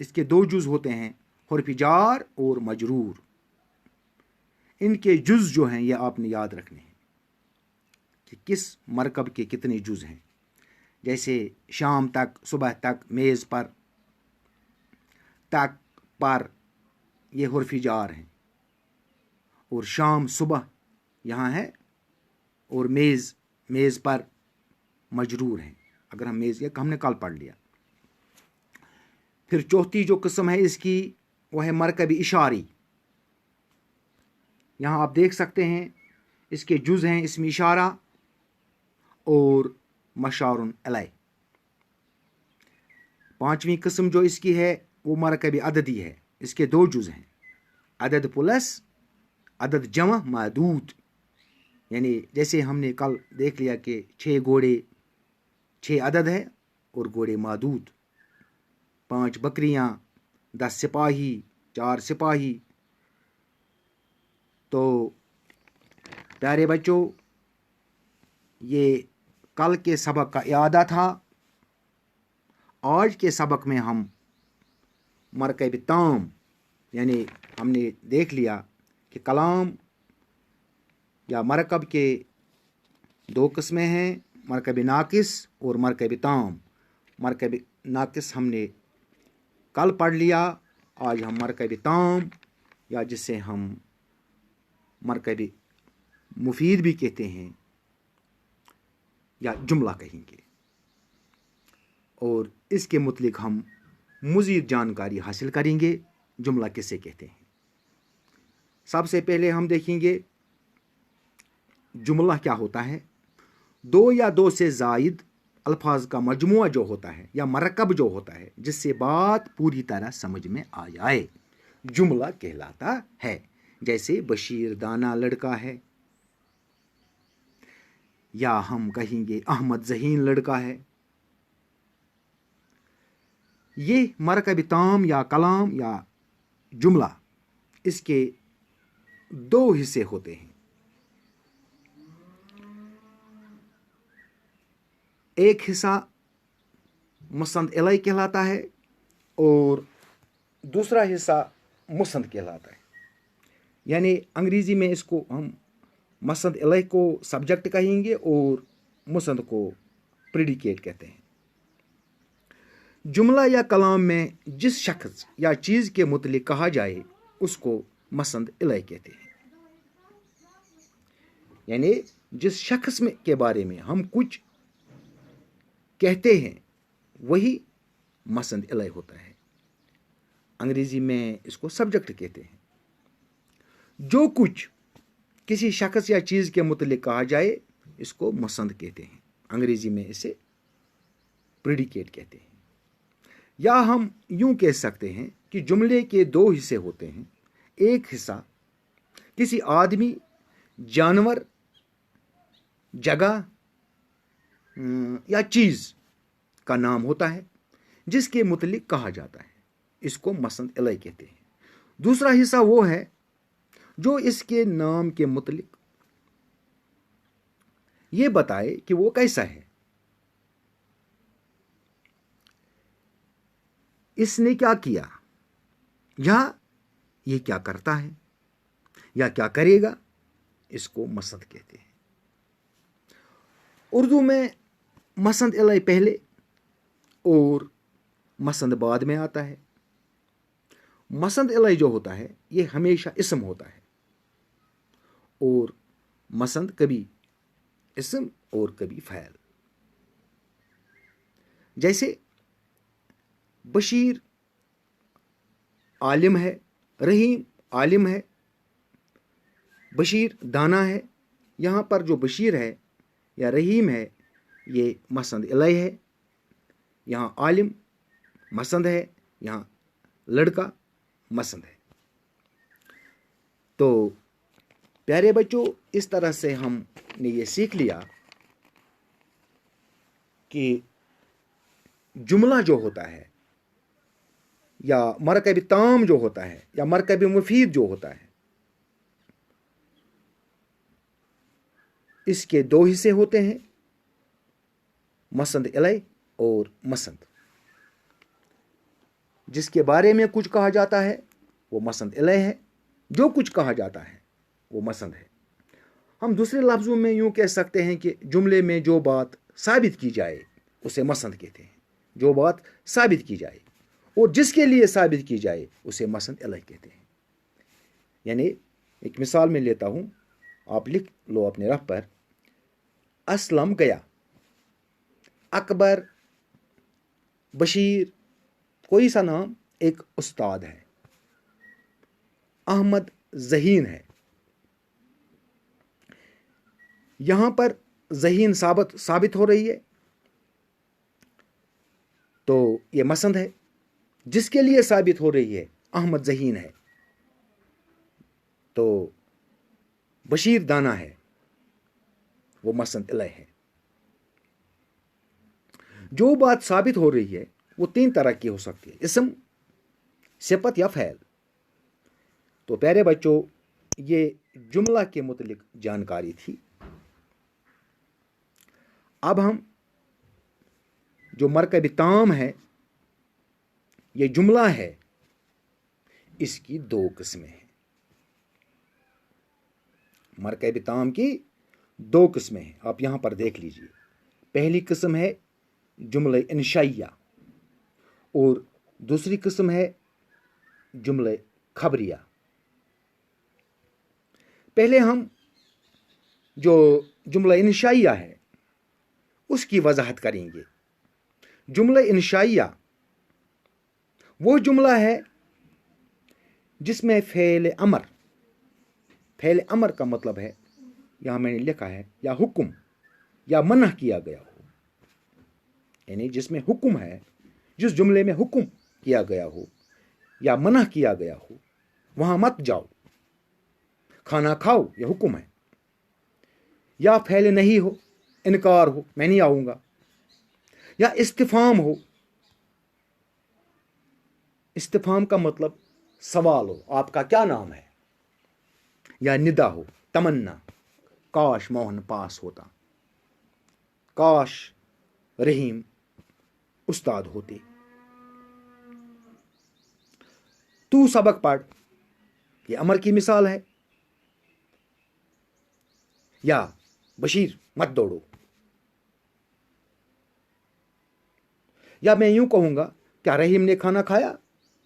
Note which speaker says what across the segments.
Speaker 1: اس کے دو جز ہوتے ہیں، حرف جار اور مجرور۔ ان کے جز جو ہیں یہ آپ نے یاد رکھنے ہیں کہ کس مرکب کے کتنے جز ہیں۔ جیسے شام تک، صبح تک، میز پر، تک، پر، یہ حرف جار ہیں، اور شام، صبح یہاں ہے، اور میز، میز پر مجرور ہیں۔ اگر ہم میز، ہم نے کل پڑھ لیا۔ پھر چوتھی جو قسم ہے اس کی وہ ہے مرکب اشاری۔ یہاں آپ دیکھ سکتے ہیں اس کے جز ہیں اسم اشارہ اور مشار علیہ۔ پانچویں قسم جو اس کی ہے وہ مرکب عددی ہے، اس کے دو جز ہیں، عدد پلس عدد جمع معدود۔ یعنی جیسے ہم نے کل دیکھ لیا کہ 6 گھوڑے 6 عدد ہے اور گھوڑے معدود، 5 بکریاں، 10 سپاہی، 4 سپاہی۔ تو پیارے بچوں، یہ کل کے سبق کا اعادہ تھا۔ آج کے سبق میں ہم مرکب تام، یعنی ہم نے دیکھ لیا کہ کلام یا مرکب کے دو قسمیں ہیں، مرکب ناقص اور مرکب تام۔ مرکب ناقص ہم نے کل پڑھ لیا، آج ہم مرکب تام یا جسے ہم مرکب مفید بھی کہتے ہیں یا جملہ کہیں گے، اور اس کے متعلق ہم مزید جانکاری حاصل کریں گے۔ جملہ کسے کہتے ہیں؟ سب سے پہلے ہم دیکھیں گے جملہ کیا ہوتا ہے۔ 2 یا 2 سے زائد الفاظ کا مجموعہ جو ہوتا ہے یا مرکب جو ہوتا ہے جس سے بات پوری طرح سمجھ میں آ جائے، جملہ کہلاتا ہے۔ جیسے بشیر دانا لڑکا ہے، یا ہم کہیں گے احمد ذہین لڑکا ہے۔ یہ مرکب تام یا کلام یا جملہ، اس کے 2 حصے ہوتے ہیں۔ ایک حصہ مسند الیہ کہلاتا ہے اور دوسرا حصہ مسند کہلاتا ہے۔ یعنی انگریزی میں اس کو ہم مسند الیہ کو سبجیکٹ کہیں گے اور مسند کو پریڈیکیٹ کہتے ہیں۔ جملہ یا کلام میں جس شخص یا چیز کے متعلق کہا جائے اس کو مسند الیہ کہتے ہیں۔ یعنی جس شخص کے بارے میں ہم کچھ کہتے ہیں وہی مسند الیہ ہوتا ہے۔ انگریزی میں اس کو سبجیکٹ کہتے ہیں۔ جو کچھ کسی شخص یا چیز کے متعلق کہا جائے اس کو مسند کہتے ہیں، انگریزی میں اسے پریڈیکیٹ کہتے ہیں۔ یا ہم یوں کہہ سکتے ہیں کہ جملے کے 2 حصے ہوتے ہیں۔ ایک حصہ کسی آدمی، جانور، جگہ یا چیز کا نام ہوتا ہے جس کے متعلق کہا جاتا ہے، اس کو مسند الیہ کہتے ہیں۔ دوسرا حصہ وہ ہے جو اس کے نام کے متعلق یہ بتائے کہ وہ کیسا ہے، اس نے کیا کیا، یا یہ کیا کرتا ہے یا کیا کرے گا، اس کو مسند کہتے ہیں۔ اردو میں مسند الیہ پہلے اور مسند بعد میں آتا ہے۔ مسند الیہ جو ہوتا ہے یہ ہمیشہ اسم ہوتا ہے، اور مسند کبھی اسم اور کبھی فعل۔ جیسے بشیر عالم ہے، رحیم عالم ہے، بشیر دانا ہے۔ یہاں پر جو بشیر ہے یا رحیم ہے یہ مسند الیہ ہے، یہاں عالم مسند ہے، یہاں لڑکا مسند ہے۔ تو پیارے بچوں، اس طرح سے ہم نے یہ سیکھ لیا کہ جملہ جو ہوتا ہے یا مرکب تام جو ہوتا ہے یا مرکب مفید جو ہوتا ہے اس کے 2 حصے ہوتے ہیں، مسند الیہ اور مسند۔ جس کے بارے میں کچھ کہا جاتا ہے وہ مسند الیہ ہے، جو کچھ کہا جاتا ہے وہ مسند ہے۔ ہم دوسرے لفظوں میں یوں کہہ سکتے ہیں کہ جملے میں جو بات ثابت کی جائے اسے مسند کہتے ہیں، جو بات ثابت کی جائے اور جس کے لیے ثابت کی جائے اسے مسند الیہ کہتے ہیں۔ یعنی ایک مثال میں لیتا ہوں، آپ لکھ لو اپنے رف پر، اسلم گیا، اکبر، بشیر، کوئی سا نام، ایک استاد ہے، احمد ذہین ہے۔ یہاں پر ذہین ثابت ہو رہی ہے تو یہ مسند ہے، جس کے لیے ثابت ہو رہی ہے احمد ذہین ہے تو بشیر دانا ہے، وہ مسند الیہ ہے۔ جو بات ثابت ہو رہی ہے وہ 3 طرح کی ہو سکتی ہے، اسم، صفت یا فعل۔ تو پیارے بچوں، یہ جملہ کے متعلق جانکاری تھی۔ اب ہم جو مرکب تام ہے، یہ جملہ ہے، اس کی 2 قسمیں ہیں۔ مرکب تام کی 2 قسمیں ہیں، آپ یہاں پر دیکھ لیجئے۔ پہلی قسم ہے جملہ انشائیہ اور دوسری قسم ہے جملہ خبریہ۔ پہلے ہم جو جملہ انشائیہ ہے اس کی وضاحت کریں گے۔ جملہ انشائیہ وہ جملہ ہے جس میں فعل امر کا مطلب ہے، یہاں میں نے لکھا ہے، یا حکم یا منع کیا گیا ہو، یعنی جس میں حکم ہے، جس جملے میں حکم کیا گیا ہو یا منع کیا گیا ہو، وہاں مت جاؤ، کھانا کھاؤ، یہ حکم ہے۔ یا فعل نہیں ہو، انکار ہو، میں نہیں آؤں گا، یا استفہام ہو۔ استفہام کا مطلب سوال ہو، آپ کا کیا نام ہے، یا ندا ہو، تمنا، کاش موہن پاس ہوتا، کاش رحیم استاد ہوتے، تو سبق پڑھ، یہ امر کی مثال ہے۔ یا بشیر مت دوڑو، یا میں یوں کہوں گا کیا رحیم نے کھانا کھایا،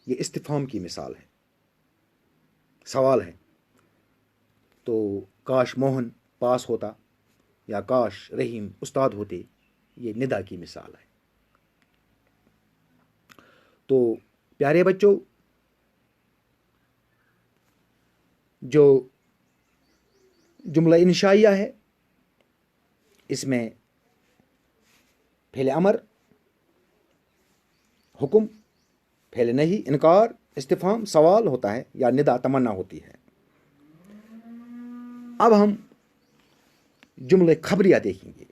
Speaker 1: یہ استفہام کی مثال ہے، سوال ہے۔ تو کاش موہن پاس ہوتا یا کاش رحیم استاد ہوتے، یہ ندا کی مثال ہے۔ تو پیارے بچوں، جو جملہ انشائیہ ہے اس میں فعل امر، حکم، فعل نہیں، انکار، استفہام، سوال ہوتا ہے، یا ندا، تمنا ہوتی ہے۔ اب ہم جملہ خبریہ دیکھیں گے۔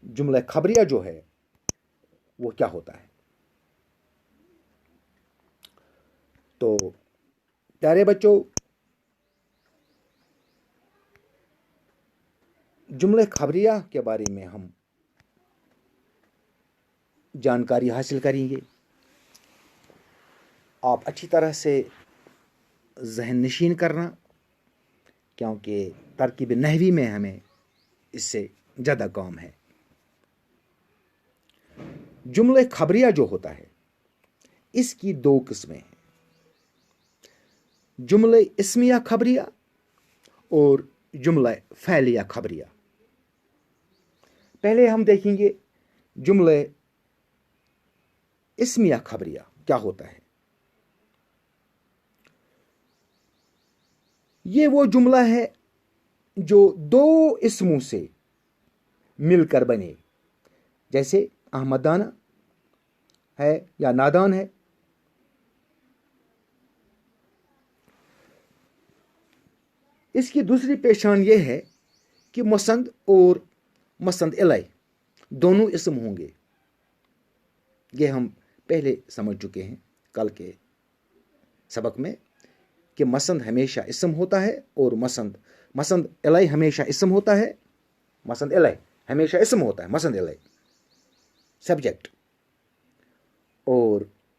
Speaker 1: جملہ خبریہ جو ہے وہ کیا ہوتا ہے؟ تو پیارے بچوں، جملہ خبریہ کے بارے میں ہم جانکاری حاصل کریں گے۔ آپ اچھی طرح سے ذہن نشین کرنا، کیونکہ ترکیب نحوی میں ہمیں اس سے زیادہ کام ہے۔ جملہ خبریہ جو ہوتا ہے اس کی 2 قسمیں ہیں، جملہ اسمیہ خبریہ اور جملہ فعلیہ خبریہ۔ پہلے ہم دیکھیں گے جملہ اسمیہ خبریہ کیا ہوتا ہے۔ یہ وہ جملہ ہے جو 2 اسموں سے مل کر بنے، جیسے احمد دانا ہے یا نادان ہے۔ اس کی دوسری پہچان یہ ہے کہ مسند اور مسند الیہ دونوں اسم ہوں گے۔ یہ ہم پہلے سمجھ چکے ہیں کل کے سبق میں کہ مسند ہمیشہ اسم ہوتا ہے اور مسند الیہ ہمیشہ اسم ہوتا ہے، مسند الیہ ہمیشہ اسم ہوتا ہے، مسند الیہ سبجیکٹ، اور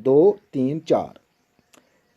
Speaker 1: 2 3 4।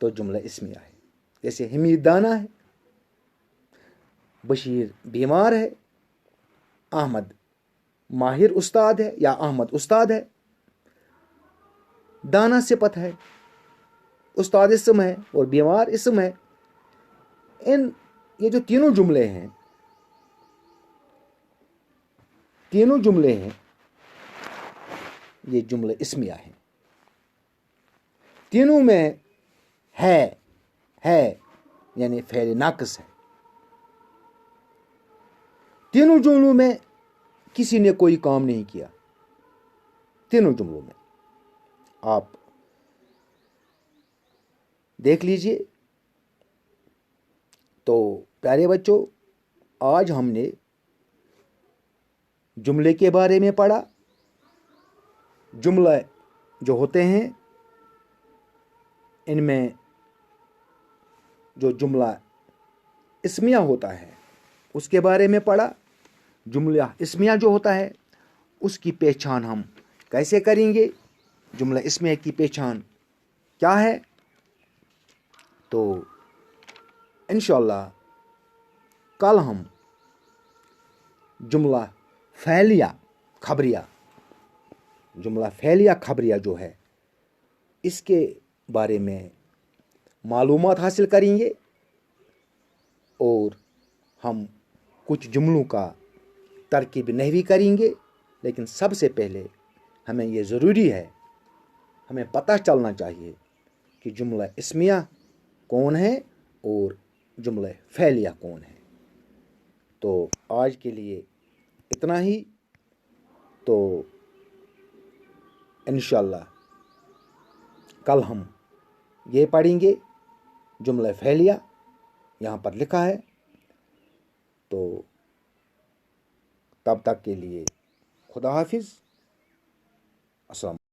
Speaker 1: تو جملہ اسمیہ ہے. جیسے حمید دانا ہے, بشیر بیمار ہے, احمد ماہر استاد ہے یا احمد استاد ہے. دانا صفت ہے, استاد اسم ہے اور بیمار اسم ہے. یہ جو تینوں جملے ہیں یہ جملے اسمیہ ہیں. تینوں میں ہے یعنی فعل ناقص ہے. تینوں جملوں میں کسی نے کوئی کام نہیں کیا. تینوں جملوں میں آپ دیکھ لیجئے. تو پیارے بچوں, آج ہم نے جملے کے بارے میں پڑھا. جملے جو ہوتے ہیں ان میں جو جملہ اسمیہ ہوتا ہے اس کے بارے میں پڑھا. جملہ اسمیہ جو ہوتا ہے اس کی پہچان ہم کیسے کریں گے, جملہ اسمیہ کی پہچان کیا ہے. تو انشاءاللہ کل ہم جملہ فعلیہ خبریہ جو ہے اس کے بارے میں معلومات حاصل کریں گے, اور ہم کچھ جملوں کا ترکیب نحوی کریں گے. لیکن سب سے پہلے ہمیں یہ ضروری ہے, ہمیں پتہ چلنا چاہیے کہ جملہ اسمیہ کون ہے اور جملہ فعلیہ کون ہے. تو آج کے لیے اتنا ہی. تو انشاءاللہ کل ہم یہ پڑھیں گے جملہ فعلیہ, یہاں پر لکھا ہے. تو تب تک کے لیے خدا حافظ. السلام